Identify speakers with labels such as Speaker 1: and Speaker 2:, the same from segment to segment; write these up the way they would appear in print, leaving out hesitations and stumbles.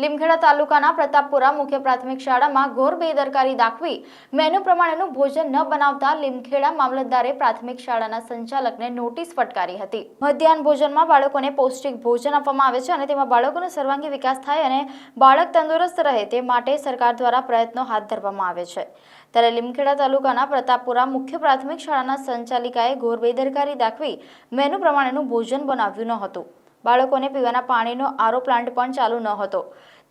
Speaker 1: લીમખેડા તાલુકાના પ્રતાપપુરા મુખ્ય પ્રાથમિક શાળામાં ઘોર બેદરકારી દાખવી મેનુ પ્રમાણેનું ભોજન ન બનાવતા લીમખેડા મામલતદારે પ્રાથમિક શાળાના સંચાલકને નોટિસ ફટકારી હતી। મધ્યાહન ભોજનમાં બાળકોને પૌષ્ટિક ભોજન આપવામાં આવે છે અને તેમાં બાળકોનો સર્વાંગી વિકાસ થાય અને બાળક તંદુરસ્ત રહે તે માટે સરકાર દ્વારા પ્રયત્નો હાથ ધરવામાં આવે છે। ત્યારે લીમખેડા તાલુકાના પ્રતાપપુરા મુખ્ય પ્રાથમિક શાળાના સંચાલિકાએ ઘોર બેદરકારી દાખવી મેનુ પ્રમાણેનું ભોજન બનાવ્યું ન હતું। બાળકોને પીવાના પાણીનો આરો પ્લાન્ટ પણ ચાલુ ન હતો।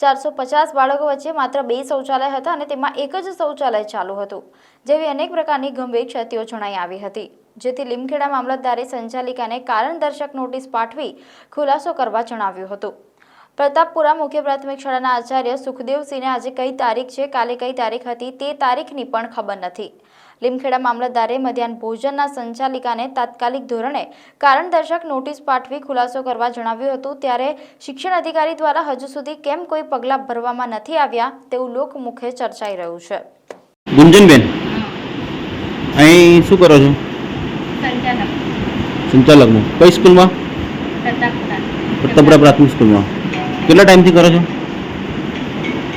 Speaker 1: 450 બાળકો વચ્ચે માત્ર 2 શૌચાલય હતા અને તેમાં એક જ શૌચાલય ચાલુ હતું, જેવી અનેક પ્રકારની ગંભીર ક્ષતિઓ જણાઈ આવી હતી, જેથી લીમખેડા મામલતદારે સંચાલિકાને કારણદર્શક નોટિસ પાઠવી ખુલાસો કરવા જણાવ્યું હતું। પ્રતાપપુરા મુખ્ય પ્રાથમિક શાળાના આચાર્ય સુખદેવસિંહને આજે કઈ તારીખ છે, કાલે કઈ તારીખ હતી તે તારીખની પણ ખબર નથી। લીમખેડા મામલતદારે મધ્યાહન ભોજનના સંચાલિકાને તાત્કાલિક ધોરણે કારણદર્શક નોટિસ પાઠવી ખુલાસો કરવા જણાવ્યું હતું। ત્યારે શિક્ષણ અધિકારી દ્વારા હજુ સુધી કેમ કોઈ પગલાં ભરવામાં નથી આવ્યા તેવું લોકમુખે ચર્ચાઈ રહ્યું છે।
Speaker 2: ગુંજનબેન, અહીં શું કરો છો? સંચાલકનું કઈ સ્કૂલમાં? પ્રતાપપુરા પ્રાથમિક સ્કૂલમાં। કેટલા ટાઈમથી કરો છો?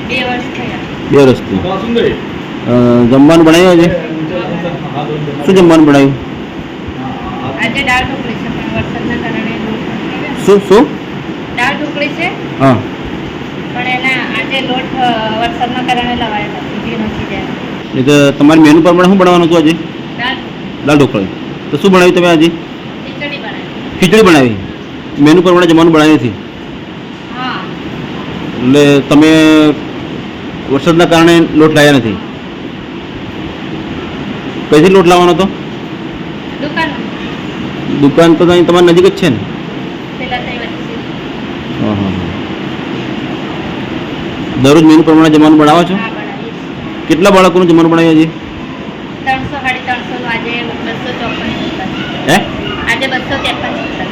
Speaker 3: 2 વર્ષ થયા।
Speaker 2: 2 વર્ષથી। જમવાનું બનાવ્યું છે? શું જમવાનું બનાવ્યું?
Speaker 3: આજે દાળ ઢોકળી છે પણ વરસાદના કારણે
Speaker 2: શું
Speaker 3: દાળ ઢોકળી છે?
Speaker 2: હા,
Speaker 3: પણ એના આજે લોટ વરસાદના કારણે લવાયેલા સુધી નથી જાય।
Speaker 2: એ તો તમારી મેનુ પ્રમાણે શું બનાવવાનું હતું આજે? દાળ ઢોકળી। તો શું બનાવ્યું તમે આજે?
Speaker 3: ખીચડી બનાવી।
Speaker 2: ખીચડી બનાવી? મેનુ પ્રમાણે જમવાનું બનાવ્યું નથી?
Speaker 3: હા।
Speaker 2: એટલે તમે વરસાદના કારણે લોટ લાવ્યા નથી? કઈથી લોટ લાવવાનો હતો? દુકાન તો અહીં તમારી નજીક જ છે ને? હા હા। દરરોજ મેનુ પ્રમાણે જમવાનું બનાવો છો? કેટલા બાળકોનું જમવાનું બનાવ્યું છે?
Speaker 3: 300 સાડી 300 આજે 254
Speaker 2: હે?
Speaker 3: આજે 253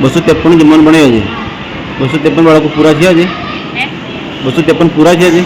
Speaker 2: 253 જમવાનું બનાવ્યું છે? 253 બાળકો પૂરા થયા છે? 253 પૂરા થયા છે?